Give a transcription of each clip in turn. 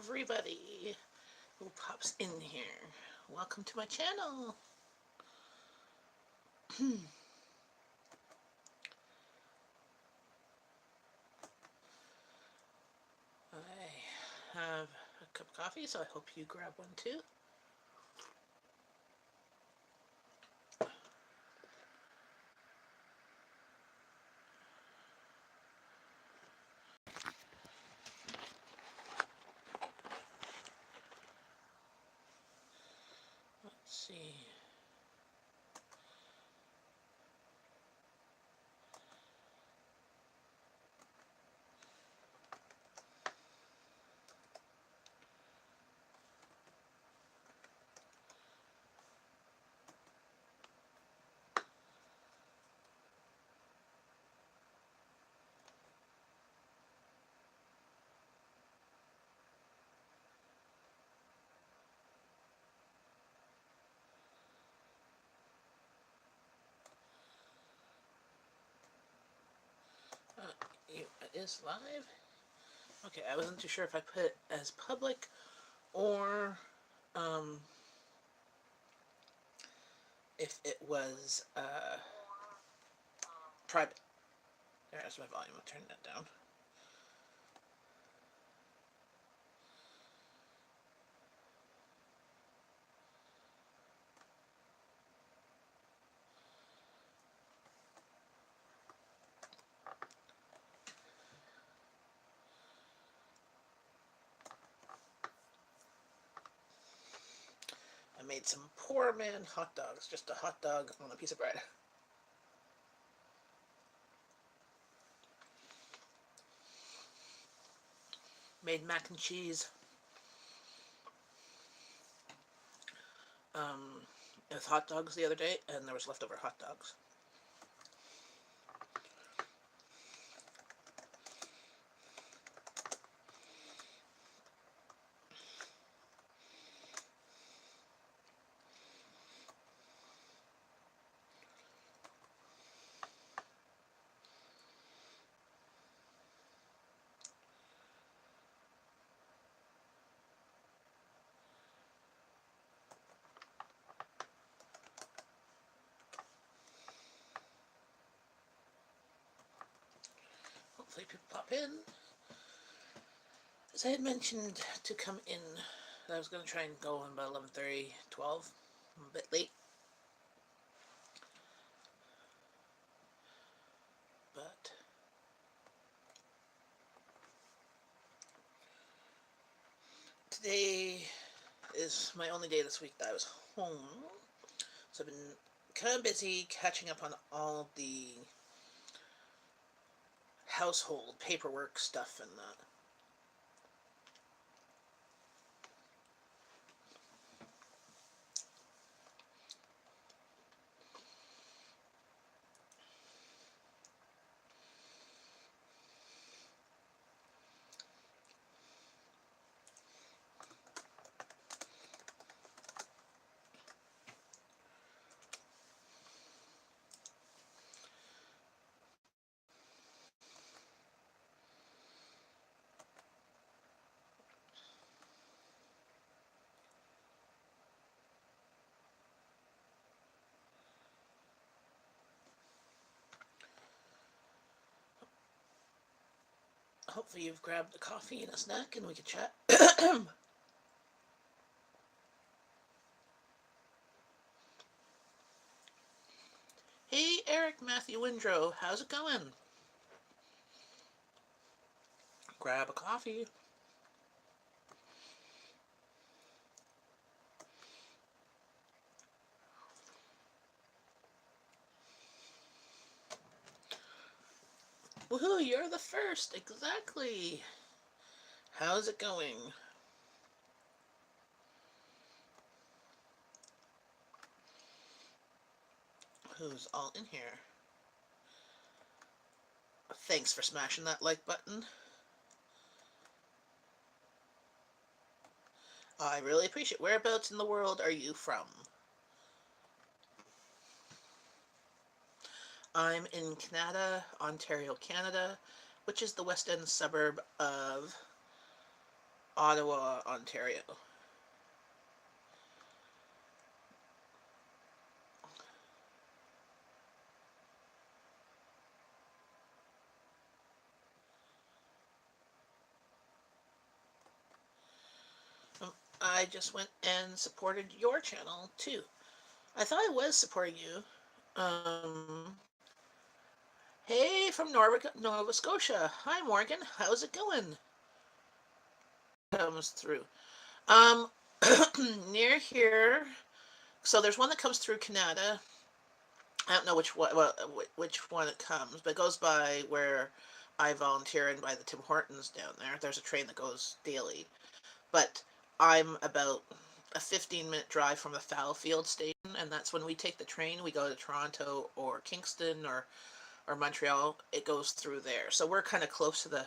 everybody who pops in here. Welcome to my channel. I have a cup of coffee, so I hope you grab one too. Let's see. It is live. Okay, I wasn't too sure if I put it as public or if it was private. There's my volume. I'll turn that down. I made some poor man hot dogs. Just a hot dog on a piece of bread. Made mac and cheese with hot dogs the other day, and there was leftover hot dogs. Hopefully people pop in. As I had mentioned to come in, I was going to try and go on about 11:30, 12. I'm a bit late. But today is my only day this week that I was home. So I've been kind of busy catching up on all the household paperwork stuff and that. Hopefully you've grabbed a coffee and a snack and we can chat. Hey Eric Matthew Windrow, how's it going? Grab a coffee. Woohoo, you're the first, exactly. How's it going? Who's all in here? Thanks for smashing that like button. I really appreciate it. Whereabouts in the world are you from? I'm in Canada, Ontario, Canada, which is the west end suburb of Ottawa, Ontario. I just went and supported your channel too. I thought I was supporting you. Hey, from Nova Scotia. Hi, Morgan. How's it going? Comes through. Um, near here. So there's one that comes through Canada. I don't know which one, well, which one it comes, but it goes by where I volunteer and by the Tim Hortons down there. There's a train that goes daily, but I'm about a 15-minute drive from the Fallowfield station, and that's when we take the train. We go to Toronto or Kingston or Montreal. It goes through there, so we're kind of close to the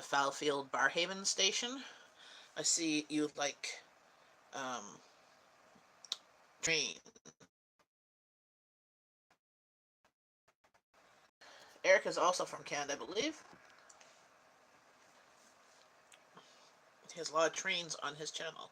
Fallowfield Barhaven station. I see you like train. Eric is also from Canada, I believe. He has a lot of trains on his channel.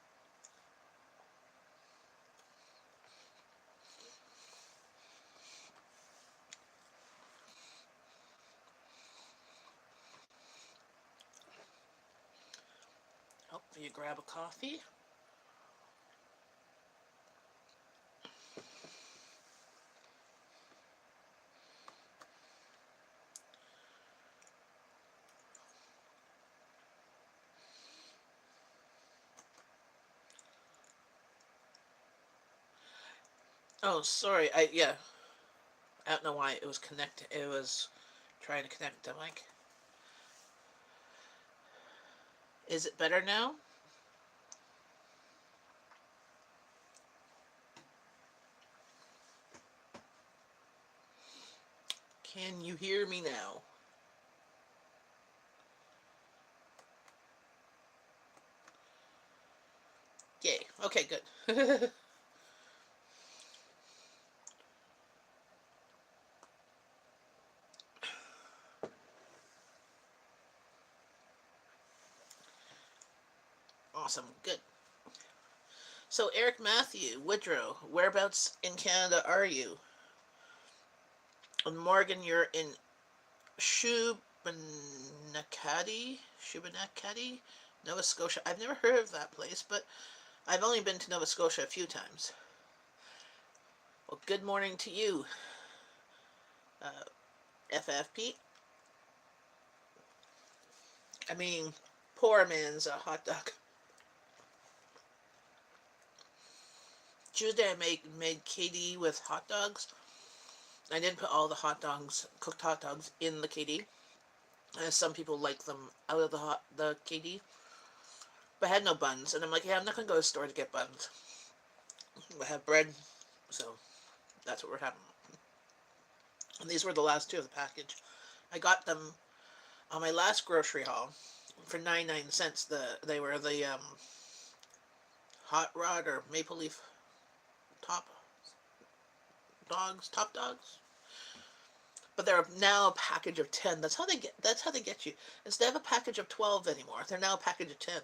Hope you grab a coffee. Oh, sorry. I don't know why it was connected. It was trying to connect the mic. Is it better now? Can you hear me now? Yay. Okay, good. Awesome. Good. So, Eric Matthew, Woodrow, whereabouts in Canada are you? And Morgan, you're in Shubenacadie, Nova Scotia. I've never heard of that place, but I've only been to Nova Scotia a few times. Well, good morning to you, FFP. I mean, poor man's a hot dog. Tuesday I made KD with hot dogs. I didn't put all the cooked hot dogs, in the KD. As some people like them out of the KD. But I had no buns, and I'm like, yeah, I'm not gonna go to the store to get buns. I have bread, so that's what we're having. And these were the last two of the package. I got them on my last grocery haul for 99¢. They were the hot rod or maple leaf top top dogs. But they're now a package of 10. That's how they get you. Instead of a package of 12 anymore, they're now a package of 10.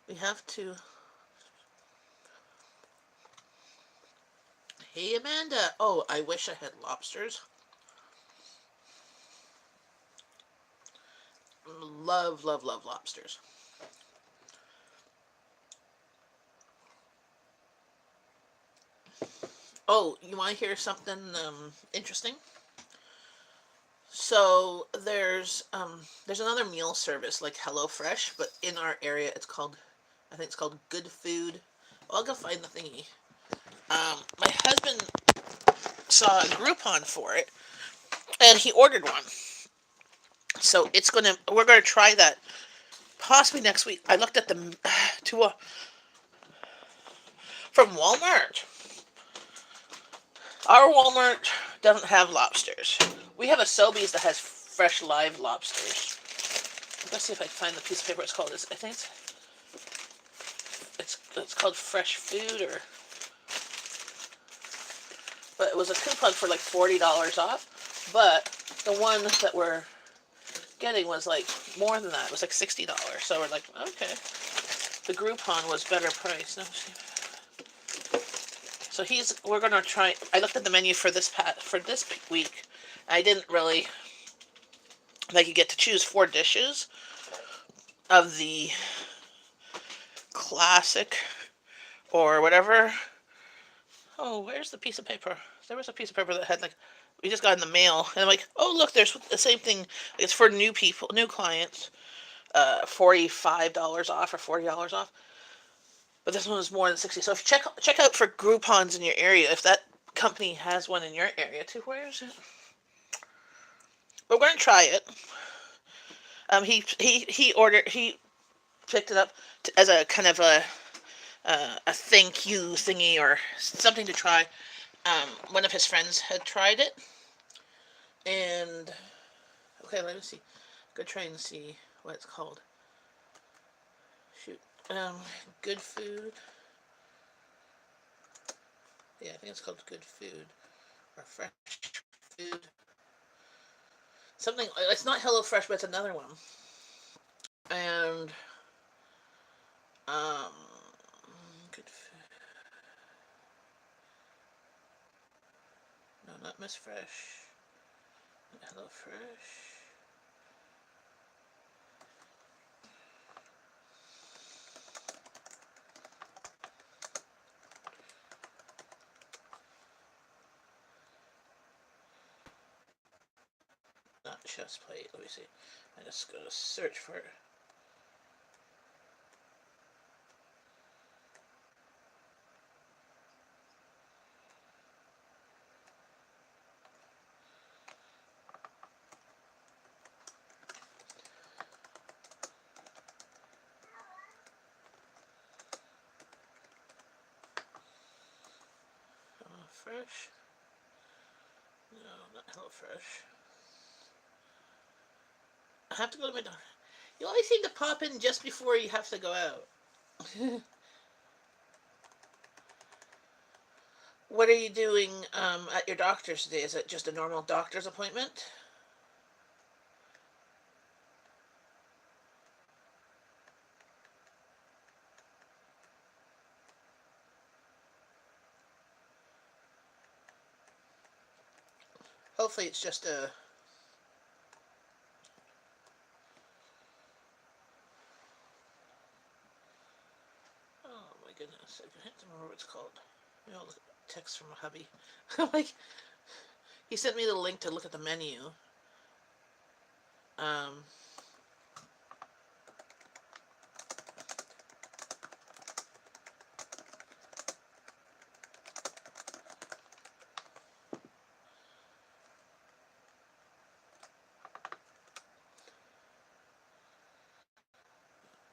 We have to. Hey, Amanda. Oh, I wish I had lobsters. Love, love, love lobsters. Oh, you want to hear something interesting? So there's another meal service like HelloFresh, but in our area I think it's called Good Food. Well, I'll go find the thingy. My husband saw a Groupon for it, and he ordered one. So we're gonna try that possibly next week. I looked at the to from Walmart. Our Walmart doesn't have lobsters. We have a Sobeys that has fresh live lobsters. Let's see if I can find the piece of paper it's called. I think it's called Fresh Food, but it was a coupon for like $40 off. But the one that we're getting was like more than that. It was like $60. So we're like, okay. The Groupon was better price. No, so we're gonna try. I looked at the menu for this week. I didn't really like. You get to choose 4 dishes of the classic or whatever. Oh, where's the piece of paper? There was a piece of paper that had like, we just got in the mail, and I'm like, oh look, there's the same thing. It's for new people, new clients. $45 off or $40 off. But this one was more than 60. So if you check out for Groupons in your area, if that company has one in your area too. Where is it? But we're gonna try it. He picked it up as a kind of a thank you thingy or something to try. One of his friends had tried it, and okay, let me see. Go try and see what it's called. Shoot. Good food. Yeah, I think it's called Good Food or Fresh Food. Something. It's not HelloFresh, but it's another one. And um, Good Food. No, not Miss Fresh. HelloFresh. Not Chef's Plate. Let me see. I just gotta search for it. HelloFresh. No, not HelloFresh. I have to go to my doctor. You always seem to pop in just before you have to go out. What are you doing at your doctor's today? Is it just a normal doctor's appointment? Hopefully it's just a... Oh my goodness, I can't remember what it's called. You know, text from a hubby. Like, he sent me the link to look at the menu. Um,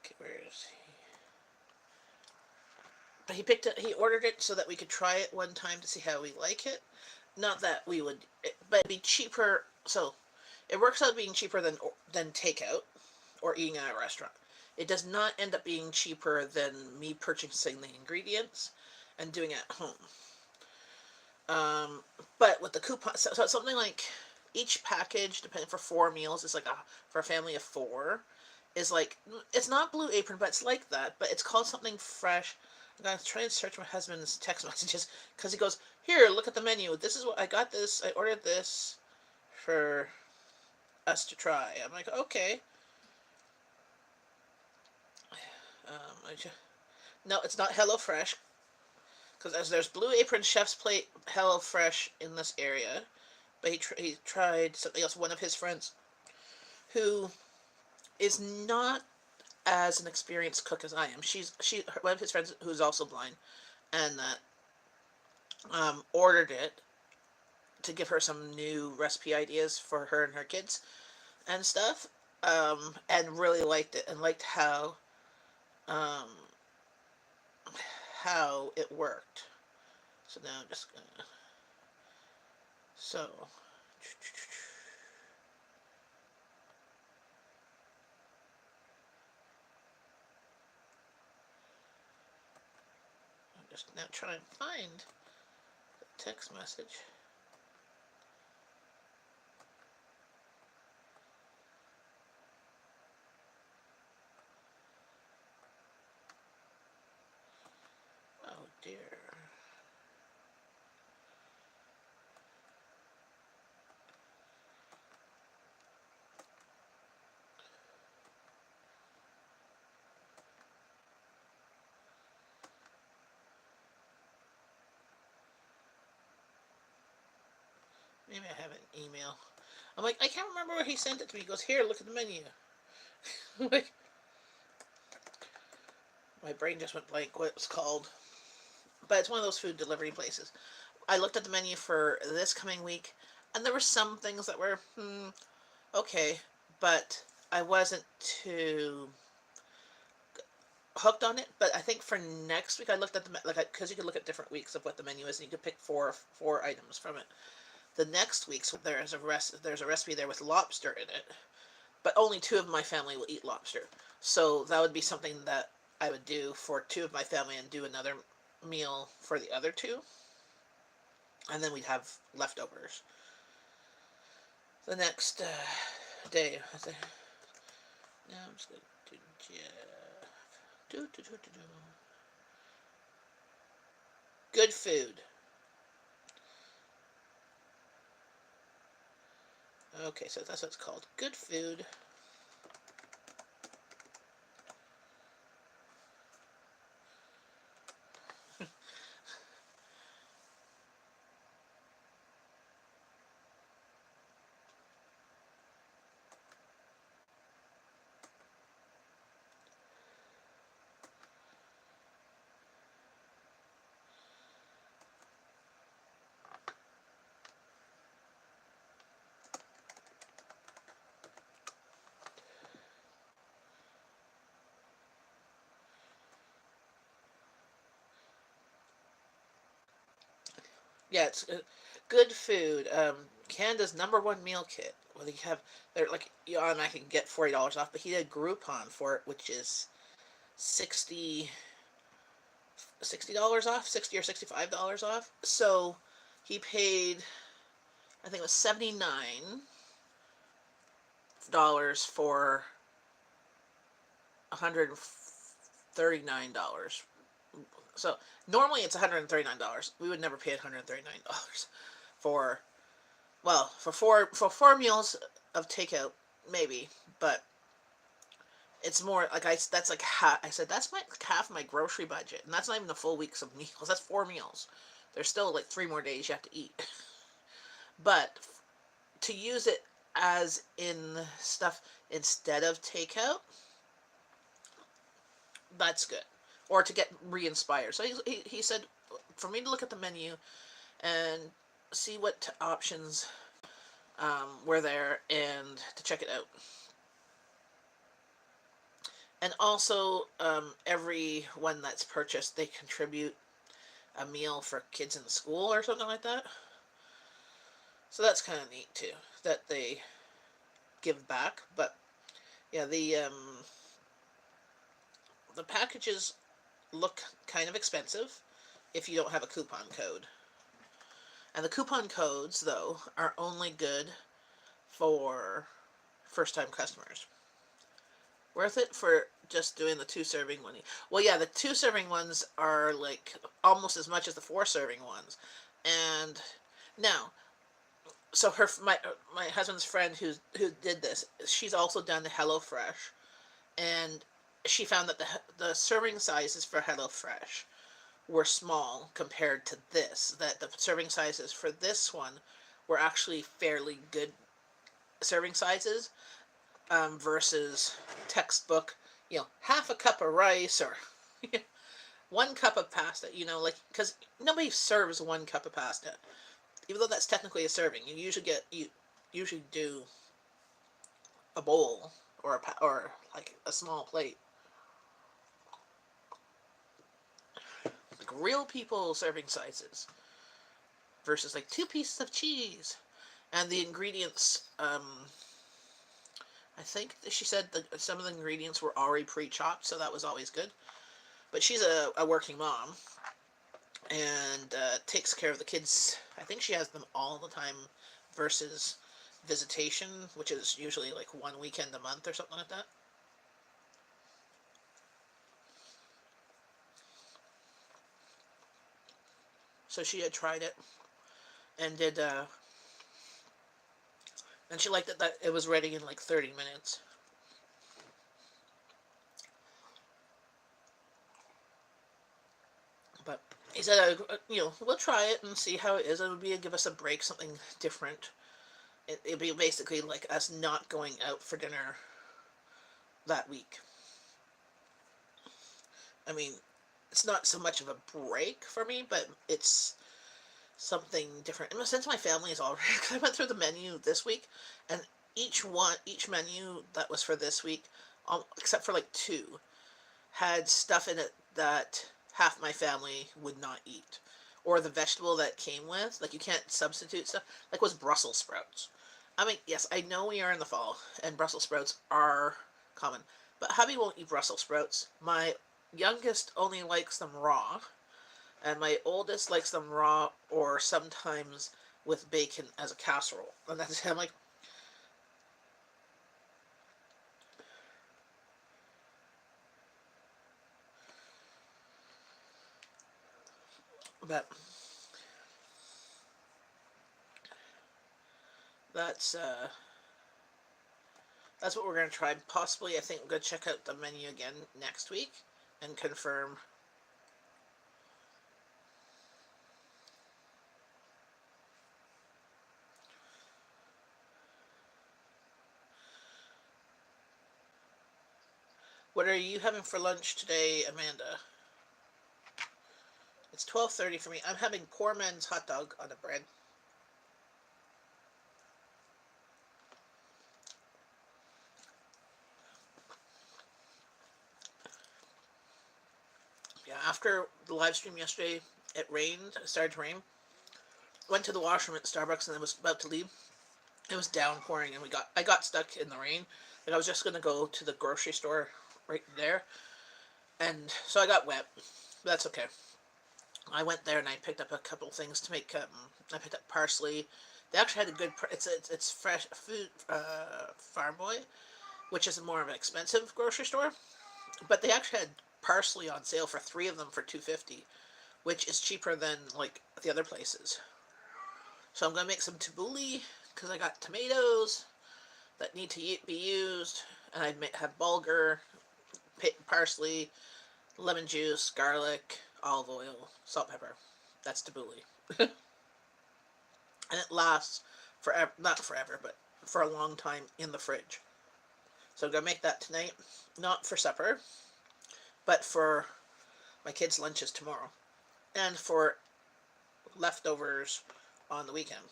okay, where is he? But he ordered it so that we could try it one time to see how we like it. Not that we would, but it'd be cheaper. So it works out being cheaper than takeout or eating at a restaurant. It does not end up being cheaper than me purchasing the ingredients and doing it at home. But with the coupon, so it's something like each package, depending for 4 meals, is like for a family of 4, is like, it's not Blue Apron, but it's like that. But it's called something fresh. I'm gonna try and search my husband's text messages because he goes, "Here, look at the menu. This is what I got. This I ordered this for us to try." I'm like, okay. No, it's not HelloFresh because there's Blue Apron, Chef's Plate, HelloFresh in this area. But he tried something else. One of his friends who is not as an experienced cook as I am. One of his friends who's also blind, and that ordered it to give her some new recipe ideas for her and her kids and stuff. And really liked it and liked um, how it worked. So now I'm just gonna. So. I'm just now trying to find the text message. dear. Maybe I have an email. I'm like, I can't remember where he sent it to me. He goes, here, look at the menu. Like, my brain just went blank what it's called. But it's one of those food delivery places. I looked at the menu for this coming week, and there were some things that were, okay, but I wasn't too hooked on it. But I think for next week, I looked at the like because you could look at different weeks of what the menu is, and you could pick four items from it. The next week's there's a recipe there with lobster in it, but only two of my family will eat lobster, so that would be something that I would do for two of my family and do another meal for the other two, and then we'd have leftovers the next day. Now I'm just going to Jeff. Good food. Okay, so that's what it's called. Good food. Yeah, it's good food. Canada's #1 meal kit. Well, they have they're like and I can get $40 off, but he did Groupon for it, which is 60 $60 off, 60 or $65 off. So he paid, I think it was $79 for $139. So normally it's $139. We would never pay $139 for for four meals of takeout, maybe, but it's more like that's like half. I said that's like half my grocery budget, and that's not even the full weeks of meals. That's 4 meals. There's still like 3 more days you have to eat, but to use it as in stuff instead of takeout, that's good. Or to get re-inspired. So he said for me to look at the menu and see what options were there and to check it out. And also, every one that's purchased, they contribute a meal for kids in the school or something like that. So that's kind of neat too, that they give back. But yeah, the packages look kind of expensive if you don't have a coupon code. And the coupon codes, though, are only good for first-time customers. Worth it for just doing the 2 serving one. Well, yeah, the 2 serving ones are like almost as much as the 4 serving ones. And now, so my husband's friend who did this, she's also done the HelloFresh, and she found that the serving sizes for HelloFresh were small compared to this. That the serving sizes for this one were actually fairly good serving sizes, versus textbook, half a cup of rice or 1 cup of pasta. Like because nobody serves 1 cup of pasta, even though that's technically a serving. You usually do a bowl or like a small plate. Like real people serving sizes versus like 2 pieces of cheese, and the ingredients. I think she said that some of the ingredients were already pre-chopped, so that was always good. But she's a working mom and takes care of the kids. I think she has them all the time versus visitation, which is usually like 1 weekend a month or something like that. So she had tried it and did, and she liked it that it was ready in like 30 minutes. But he said, we'll try it and see how it is. It would be give us a break, something different. It'd be basically like us not going out for dinner that week. I mean, it's not so much of a break for me, but it's something different. In a sense, my family is already. I went through the menu this week, and each menu that was for this week, except for like two, had stuff in it that half my family would not eat, or the vegetable that came with. Like you can't substitute stuff. Like was Brussels sprouts. I mean, yes, I know we are in the fall, and Brussels sprouts are common, but hubby won't eat Brussels sprouts. My youngest only likes them raw, and my oldest likes them raw or sometimes with bacon as a casserole. And that's him like, but that's uh that's what we're gonna try. Possibly, I think we're gonna check out the menu again next week and confirm. What are you having for lunch today, Amanda? It's 12:30 for me. I'm having poor man's hot dog on the bread. Yeah, after the live stream yesterday, it rained. It started to rain. Went to the washroom at Starbucks and I was about to leave. It was downpouring and I got stuck in the rain. And I was just gonna go to the grocery store right there, and so I got wet. That's okay. I went there and I picked up a couple things to make. I picked up parsley. They actually had a good. It's fresh food. Farm Boy, which is more of an expensive grocery store, but they actually had parsley on sale for three of them for $2.50, which is cheaper than like the other places. So I'm gonna make some tabbouleh because I got tomatoes that need to be used, and I have bulgur, parsley, lemon juice, garlic, olive oil, salt, pepper. That's tabbouleh, and it lasts forever. Not forever, but for a long time in the fridge. So I'm gonna make that tonight, not for supper, but for my kids' lunches tomorrow, and for leftovers on the weekend.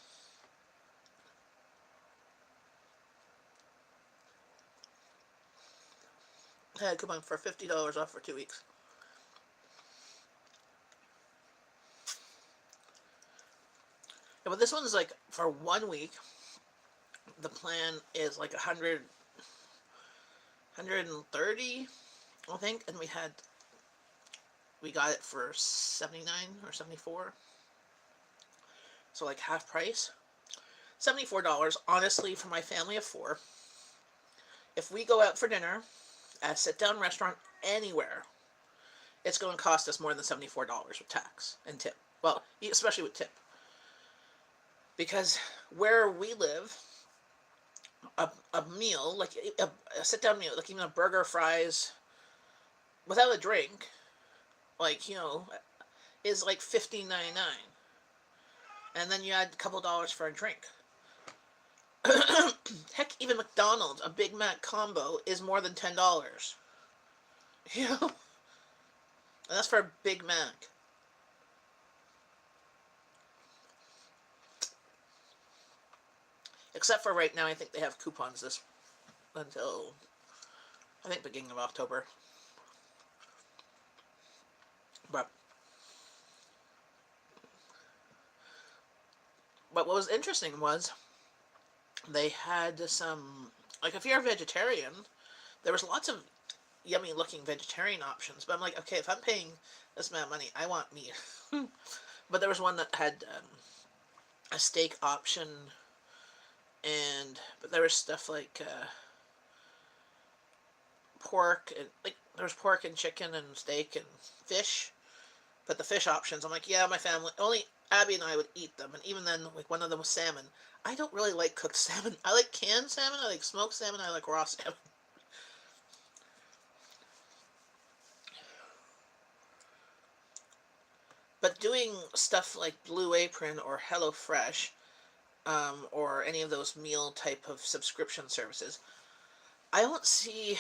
I had a coupon for $50 off for 2 weeks. Yeah, but this one's like for 1 week. The plan is like 130, I think, and we got it for 79 or 74. So like half price. $74, honestly, for my family of four. If we go out for dinner at a sit-down restaurant anywhere, it's going to cost us more than $74 with tax and tip. Well, especially with tip. Because where we live, a meal, like a sit-down meal, like even a burger, fries, without a drink, like, is like $15.99. And then you add a couple dollars for a drink. Heck, even McDonald's, a Big Mac combo is more than $10. You know? And that's for a Big Mac. Except for right now, I think they have coupons this until I think beginning of October. But what was interesting was they had some, like, if you're a vegetarian, there was lots of yummy looking vegetarian options. But I'm like, okay, if I'm paying this amount of money, I want meat. But there was one that had a steak option, but there was stuff like pork and like there was pork and chicken and steak and fish. But the fish options, I'm like, yeah, my family only Abby and I would eat them, and even then, like one of them was salmon. I don't really like cooked salmon. I like canned salmon. I like smoked salmon. I like raw salmon. But doing stuff like Blue Apron or HelloFresh, or any of those meal type of subscription services, I don't see.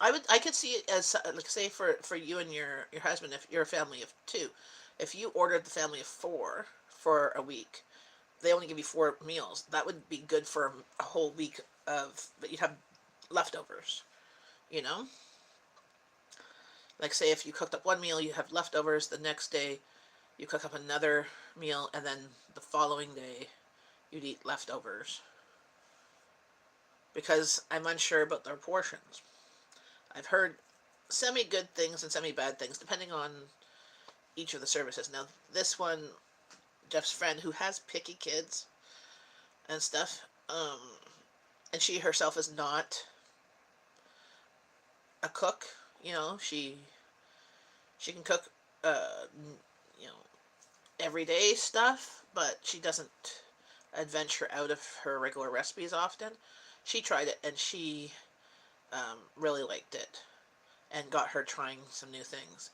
I could see it as, like, say, for you and your husband, if you're a family of two, if you ordered the family of four for a week, they only give you four meals. That would be good for a whole week of, but you'd have leftovers. You know, like, say, if you cooked up one meal, you have leftovers. The next day, you cook up another meal, and then the following day, you'd eat leftovers. Because I'm unsure about their portions. I've heard semi good things and semi bad things depending on each of the services. Now, this one, Jeff's friend who has picky kids and stuff, and she herself is not a cook. You know, she can cook, uh, you know, everyday stuff, but she doesn't adventure out of her regular recipes often. She tried it and she, really liked it and got her trying some new things.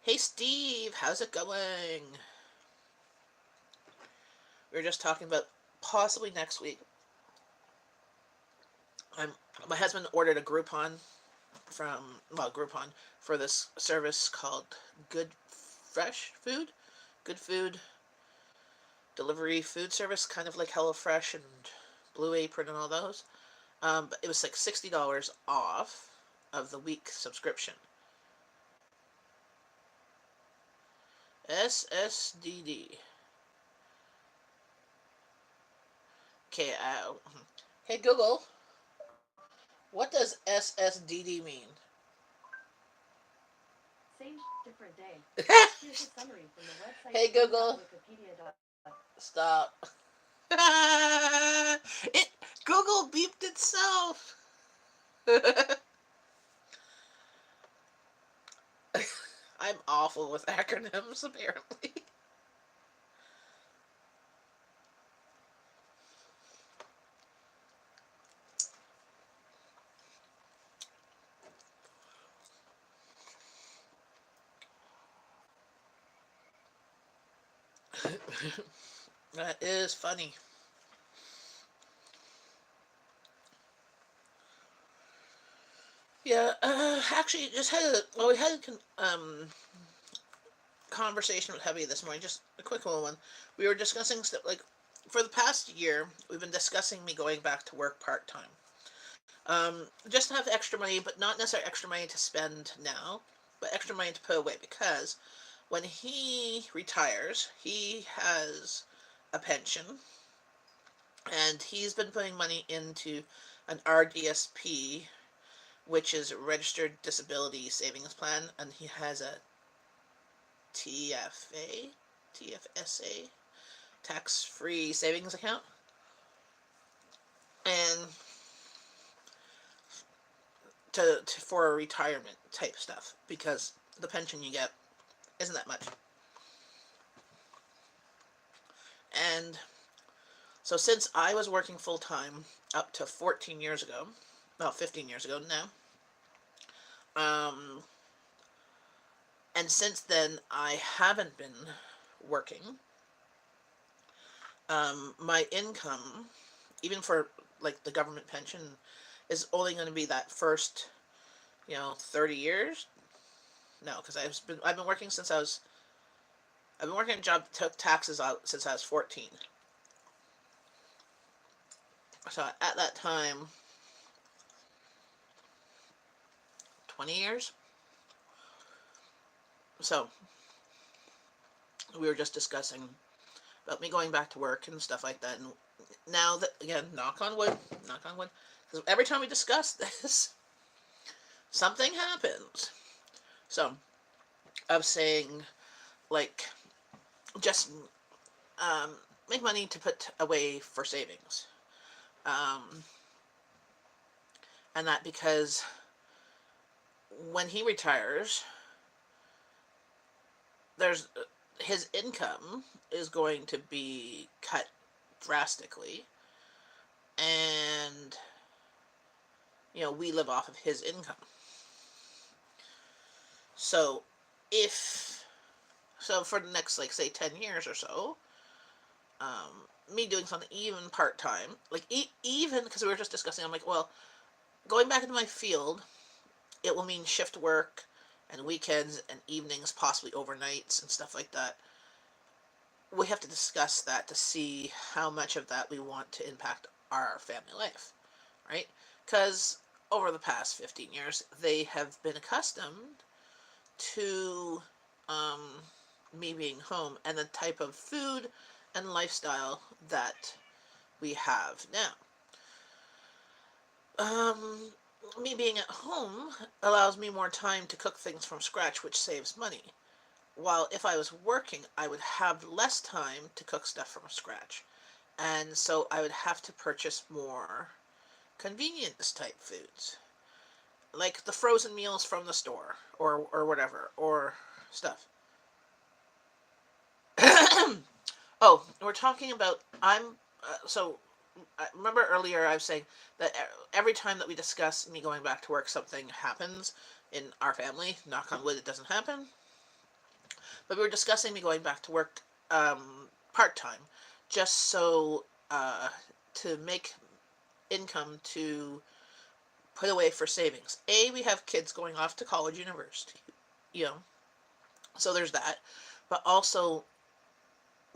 Hey Steve, how's it going? We were just talking about possibly next week. I'm My husband ordered a Groupon from, well, Groupon, for this service called Good Fresh Food, Good Food Delivery Food Service, kind of like HelloFresh and Blue Apron and all those. But it was like $60 off of the week subscription. SSDD. Okay, hey Google, what does SSDD mean? Same different day. Here's a summary from the website Hey Google, wikipedia.com. stop. It Google beeped itself. I'm awful with acronyms, apparently. That is funny. Yeah, actually, just had a well, we had a conversation with Heavy this morning. Just a quick little one. We were discussing stuff like, for the past year, we've been discussing me going back to work part time. Just to have extra money, but not necessarily extra money to spend now, but extra money to put away, because when he retires, he has a pension, and he's been putting money into an RDSP, which is a Registered Disability Savings Plan, and he has a TFSA, tax free savings account. And for a retirement type stuff, because the pension you get isn't that much. And so, since I was working full time up to 14 years ago, well, 15 years ago now, um, and since then I haven't been working, my income, even for like the government pension, is only going to be that first, 30 years. No, because I've been working since I've been working a job that took taxes out since I was 14. So at that time, 20 years. So we were just discussing about me going back to work and stuff like that. And now that, again, knock on wood, because every time we discuss this, something happens. So I was saying, like, just, um, make money to put away for savings. Um, and that because when he retires, there's his income is going to be cut drastically, and we live off of his income. So if for the next, like, say 10 years or so, me doing something even part-time, like, even because we were just discussing, I'm like, well, going back into my field, it will mean shift work and weekends and evenings, possibly overnights and stuff like that. We have to discuss that to see how much of that we want to impact our family life, right? Because over the past 15 years, they have been accustomed to me being home and the type of food and lifestyle that we have now. Me being at home allows me more time to cook things from scratch, which saves money. While if I was working, I would have less time to cook stuff from scratch. And so I would have to purchase more convenience type foods, like the frozen meals from the store, or whatever, or stuff. Oh, we're talking about, so I remember earlier I was saying that every time that we discuss me going back to work, something happens in our family. Knock on wood, it doesn't happen. But we were discussing me going back to work, part time, just so, to make income to put away for savings. We have kids going off to college, university, you know, so there's that. But also,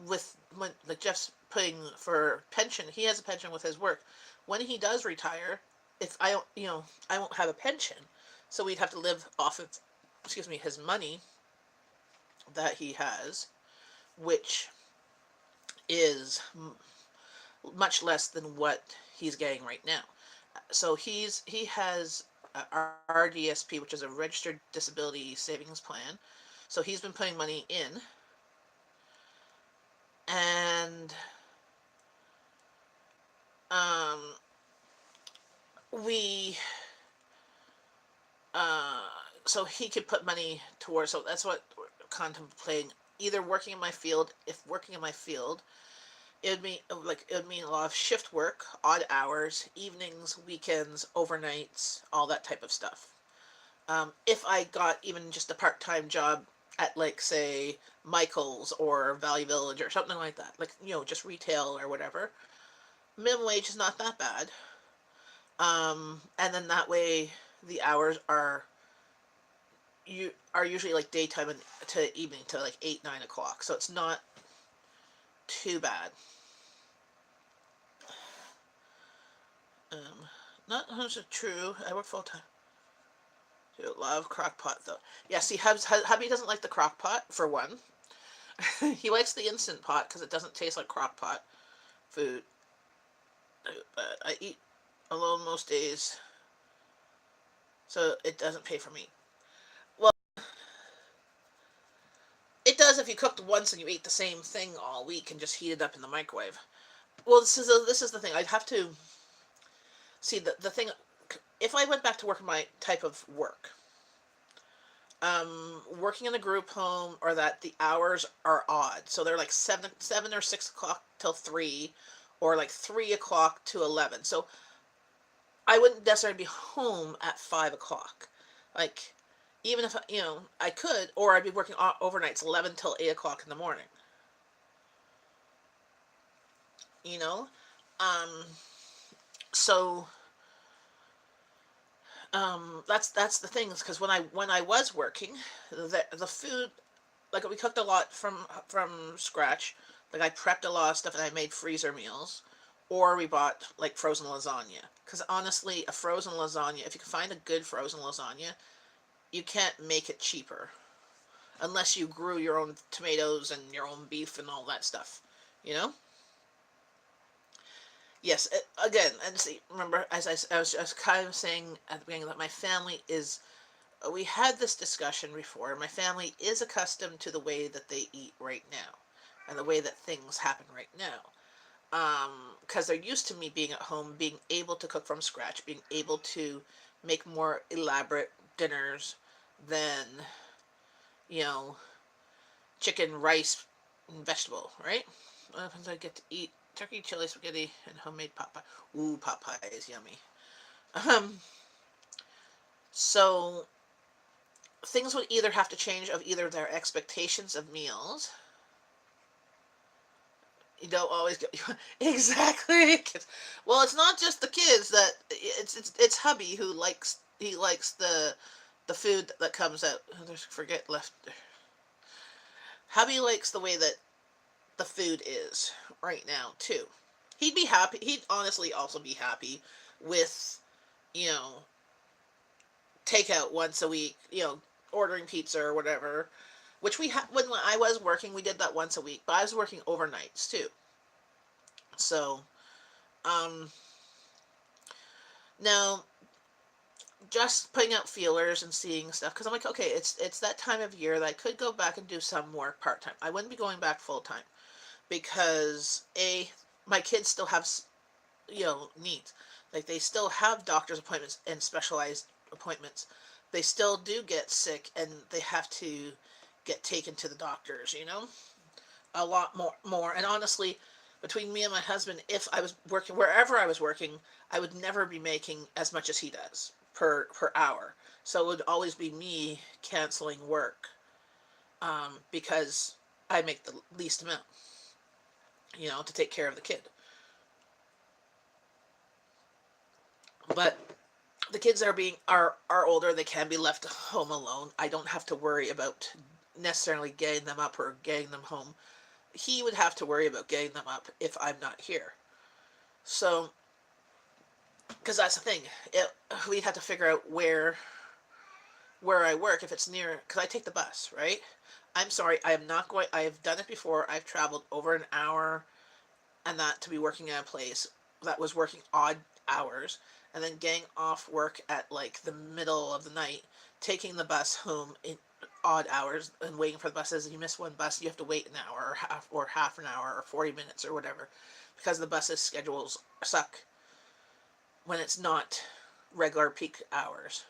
with when, like, Jeff's putting for pension, he has a pension with his work. When he does retire, if I don't, I won't have a pension, so we'd have to live off of, excuse me, his money that he has, which is much less than what he's getting right now. So he has RDSP, which is a registered disability savings plan. So he's been putting money in, and um, we uh, so he could put money towards. So that's what we're contemplating. Either working in my field. If working in my field, it would mean a lot of shift work, odd hours, evenings, weekends, overnights, all that type of stuff. If I got even just a part-time job at, like, say, Michael's or Valley Village or something like that, like, just retail or whatever, minimum wage is not that bad. And then that way the hours are usually like daytime and to evening to like 8, 9 o'clock, so it's not too bad. Um, Not 100% true. I work full time. Do love crock pot though. Yeah, see, hubby doesn't like the crock pot for one. He likes the instant pot because it doesn't taste like crock pot food. But I eat alone most days, so it doesn't pay for me. Well, it does if you cooked once and you ate the same thing all week and just heat it up in the microwave. Well, this is the thing. I'd have to see the thing. If I went back to work my type of work, working in a group home, or that the hours are odd, so they're like seven or 6 o'clock till 3, or like 3 o'clock to 11. So I wouldn't necessarily be home at 5 o'clock. Like, even if I could, or I'd be working overnights, 11 till 8 o'clock in the morning. You know, um, so that's the thing, because when I was working, the food, like, we cooked a lot from scratch. Like, I prepped a lot of stuff and I made freezer meals, or we bought like frozen lasagna. Because honestly, a frozen lasagna, if you can find a good frozen lasagna, you can't make it cheaper unless you grew your own tomatoes and your own beef and all that stuff. You know? Yes. Again, and see, remember, as I was kind of saying at the beginning, that my family is. We had this discussion before. My family is accustomed to the way that they eat right now, and the way that things happen right now. Because they're used to me being at home, being able to cook from scratch, being able to make more elaborate dinners than, you know, chicken, rice, and vegetable, right? What happens? I get to eat turkey, chili, spaghetti, and homemade pot pie. Ooh, pot pie is yummy. Um, so things would either have to change of either their expectations of meals. You don't always get exactly. Well, it's not just the kids that it's hubby who likes the food that comes out. Oh, there's forget left. Hubby likes the way that the food is right now too. He'd be happy. He'd honestly also be happy with you know takeout once a week. Ordering pizza or whatever. Which when I was working, we did that once a week. But I was working overnights too. So um, now just putting out feelers and seeing stuff because I'm like, okay, it's that time of year that I could go back and do some work part time. I wouldn't be going back full time because my kids still have needs. Like they still have doctor's appointments and specialized appointments. They still do get sick and they have to get taken to the doctors. A lot more. And honestly, between me and my husband, if I was working wherever I was working, I would never be making as much as he does per hour. So it would always be me canceling work because I make the least amount, to take care of the kid. But the kids are older. They can be left home alone. I don't have to worry about necessarily getting them up or getting them home. He would have to worry about getting them up if I'm not here. So, because that's the thing, we'd have to figure out where I work if it's near. Because I take the bus, right? I'm sorry, I am not going. I have done it before. I've traveled over an hour, and that to be working at a place that was working odd hours, and then getting off work at like the middle of the night, taking the bus home in odd hours, and waiting for the buses. You miss one bus, you have to wait an hour or half an hour or 40 minutes or whatever, because the buses schedules suck when it's not regular peak hours.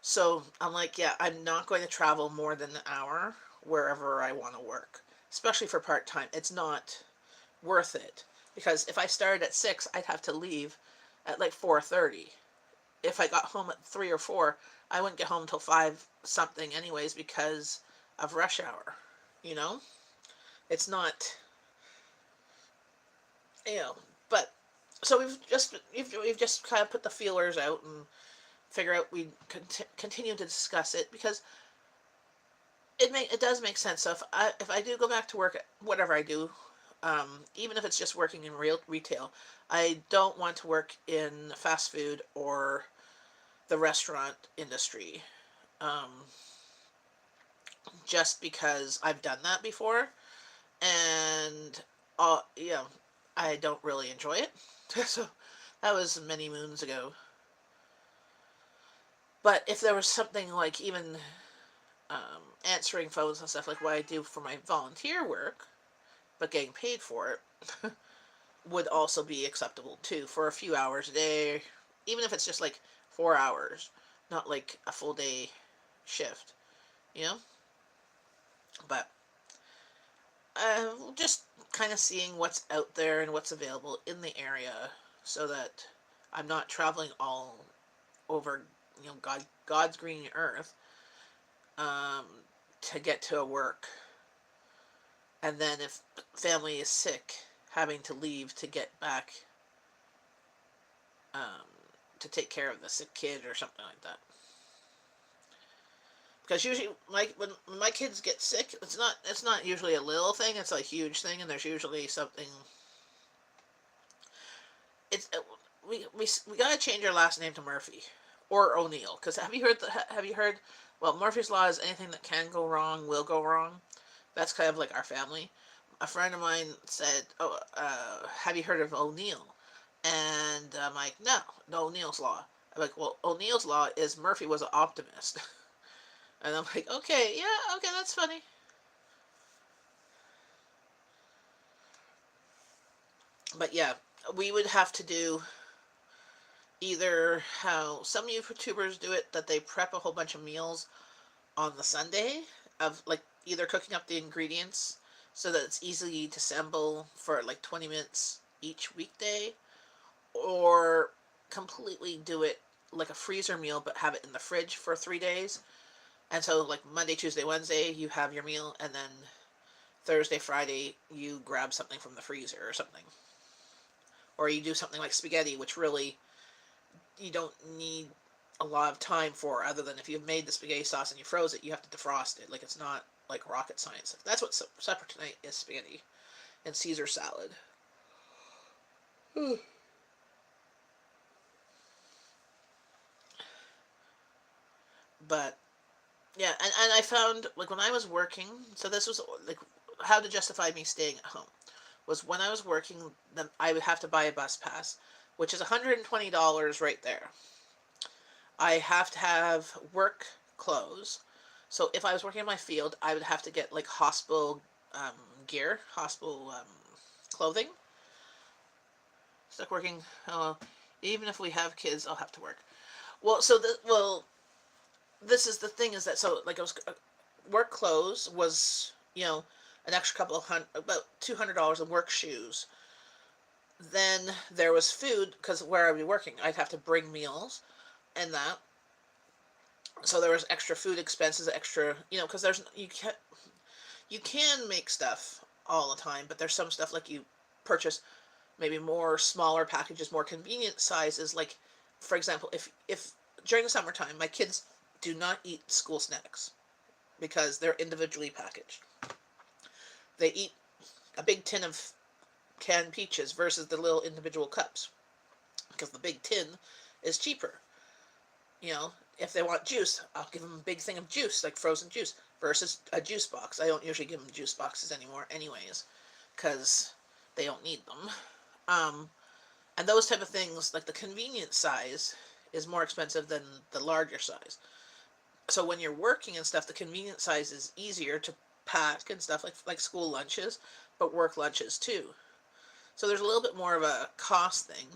So I'm like, yeah, I'm not going to travel more than an hour wherever I want to work, especially for part time. It's not worth it because if I started at 6, I'd have to leave at like 4:30. If I got home at 3 or 4, I wouldn't get home until 5 something anyways because of rush hour. You know, it's not, you know, but so we've just kind of put the feelers out and figure out we continue to discuss it because it does make sense. So if I do go back to work, whatever I do, even if it's just working in real retail, I don't want to work in fast food or the restaurant industry, um, just because I've done that before, and you know, I don't really enjoy it. So that was many moons ago. But if there was something like even answering phones and stuff like what I do for my volunteer work, but getting paid for it, would also be acceptable too for a few hours a day, even if it's just like 4 hours, not like a full day shift, you know. But just kind of seeing what's out there and what's available in the area, so that I'm not traveling all over, God's green earth, um, to get to a work, and then if family is sick, having to leave to get back, um, to take care of the sick kid or something like that. Because usually, like when my kids get sick, it's not usually a little thing. It's a huge thing, and there's usually something. It's we gotta change our last name to Murphy or O'Neill. Because have you heard? Well, Murphy's law is anything that can go wrong will go wrong. That's kind of like our family. A friend of mine said, "Oh, have you heard of O'Neill?" And I'm like, "No, no O'Neill's law." I'm like, "Well, O'Neill's law is Murphy was an optimist." And I'm like, "Okay, yeah, okay, that's funny." But yeah, we would have to do either how some YouTubers do it, that they prep a whole bunch of meals on the Sunday, of like either cooking up the ingredients so that it's easy to assemble for like 20 minutes each weekday, or completely do it like a freezer meal but have it in the fridge for 3 days. And so, like Monday, Tuesday, Wednesday, you have your meal, and then Thursday, Friday, you grab something from the freezer or something. Or you do something like spaghetti, which really you don't need a lot of time for, other than if you've made the spaghetti sauce and you froze it, you have to defrost it. Like, it's not like rocket science. That's what supper tonight is: spaghetti and Caesar salad. But yeah, and I found, like, when I was working, so this was like how to justify me staying at home was when I was working, then I would have to buy a bus pass, which is $120 right there. I have to have work clothes. So if I was working in my field, I would have to get like hospital um, gear, hospital clothing. Stuck working. Even if we have kids, I'll have to work. This is the thing, is that, so like, I was work clothes was, an extra couple of hundred, about $200 in work shoes. Then there was food, because where I'd be working, I'd have to bring meals and that. So there was extra food expenses, extra, because you can make stuff all the time, but there's some stuff like you purchase maybe more smaller packages, more convenient sizes. Like, for example, if during the summertime my kids do not eat school snacks because they're individually packaged. They eat a big tin of canned peaches versus the little individual cups because the big tin is cheaper. If they want juice, I'll give them a big thing of juice, like frozen juice, versus a juice box. I don't usually give them juice boxes anymore, anyways, because they don't need them. Um, and those type of things, like the convenience size, is more expensive than the larger size. So when you're working and stuff, the convenience size is easier to pack and stuff, like school lunches, but work lunches too. So there's a little bit more of a cost thing,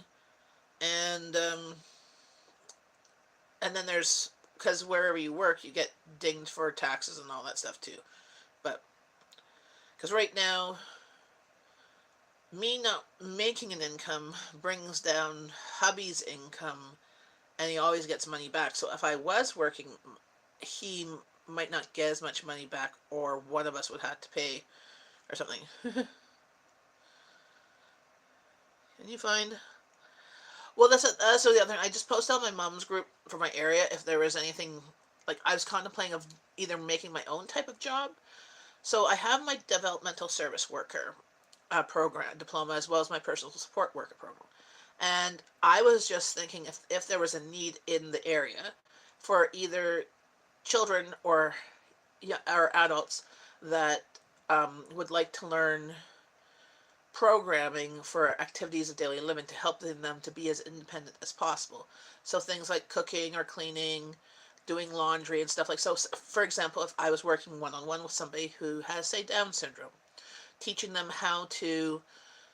and then there's, because wherever you work, you get dinged for taxes and all that stuff too. But because right now, me not making an income brings down hubby's income, and he always gets money back. So if I was working, he might not get as much money back, or one of us would have to pay or something. Can you find? Well, that's the other thing. I just posted on my mom's group for my area if there was anything. Like, I was contemplating of either making my own type of job. So I have my developmental service worker program diploma, as well as my personal support worker program. And I was just thinking, if there was a need in the area for either children or, yeah, or adults that would like to learn programming for activities of daily living to help them to be as independent as possible. So things like cooking or cleaning, doing laundry and stuff like so. For example, if I was working one on one with somebody who has, say, Down syndrome, teaching them how to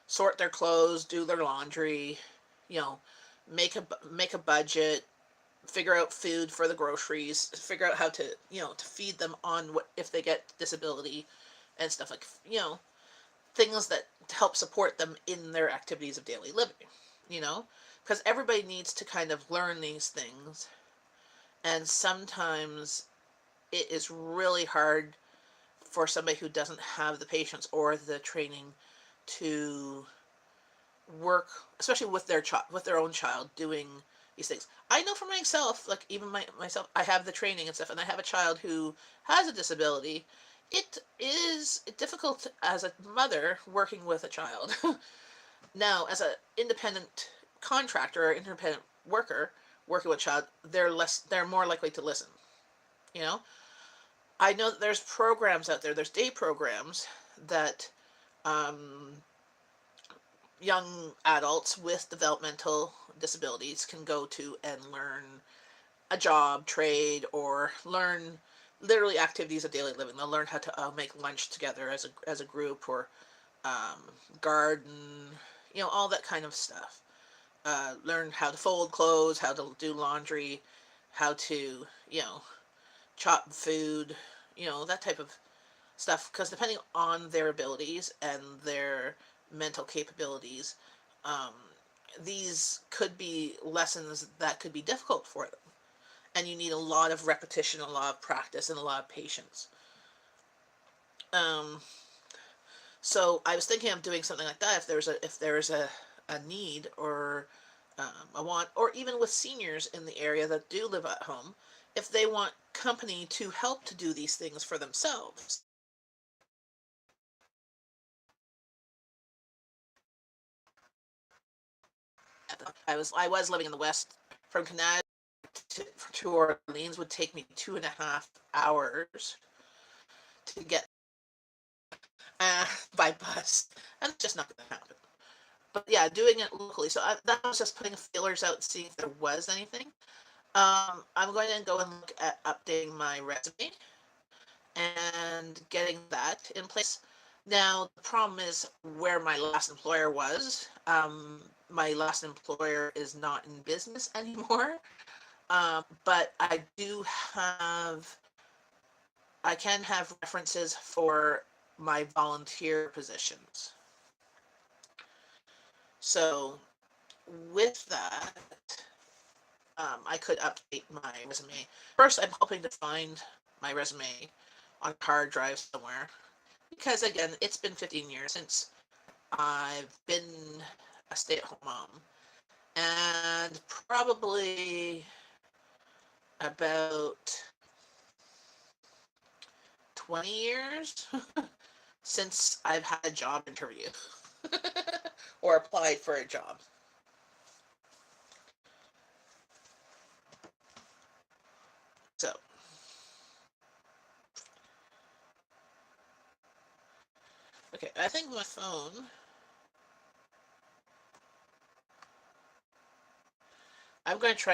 sort their clothes, do their laundry, you know, make a budget, figure out food for the groceries, figure out how to, to feed them on what if they get disability and stuff, like, things that help support them in their activities of daily living, you know? Because everybody needs to kind of learn these things, and sometimes it is really hard for somebody who doesn't have the patience or the training to work, especially with their own child, doing these things. I know for myself, like, even myself, I have the training and stuff, and I have a child who has a disability. It is difficult as a mother working with a child. Now, as an independent contractor or independent worker working with a child, they're more likely to listen. You know, I know that there's programs out there. There's day programs that um, young adults with developmental disabilities can go to and learn a job, trade, or learn literally activities of daily living. They'll learn how to make lunch together as a group, or um, garden, all that kind of stuff. Learn how to fold clothes, how to do laundry, how to, chop food, that type of. stuff, because depending on their abilities and their mental capabilities, um, these could be lessons that could be difficult for them. And you need a lot of repetition, a lot of practice, and a lot of patience. Um, so I was thinking of doing something like that if there's a need or a want, or even with seniors in the area that do live at home, if they want company to help to do these things for themselves. I was living in the West. From Canada to Orleans would take me 2.5 hours to get uh, by bus, and it's just not going to happen. But yeah, doing it locally. So that was just putting feelers out, seeing if there was anything. I'm going to go and look at updating my resume and getting that in place. Now, the problem is where my last employer was. My last employer is not in business anymore, but I can have references for my volunteer positions. So, with that, I could update my resume. First, I'm hoping to find my resume on a hard drive somewhere, because again, it's been 15 years since I've been a stay-at-home mom, and probably about 20 years since I've had a job interview or applied for a job. So, okay, I think my phone, I'm going to try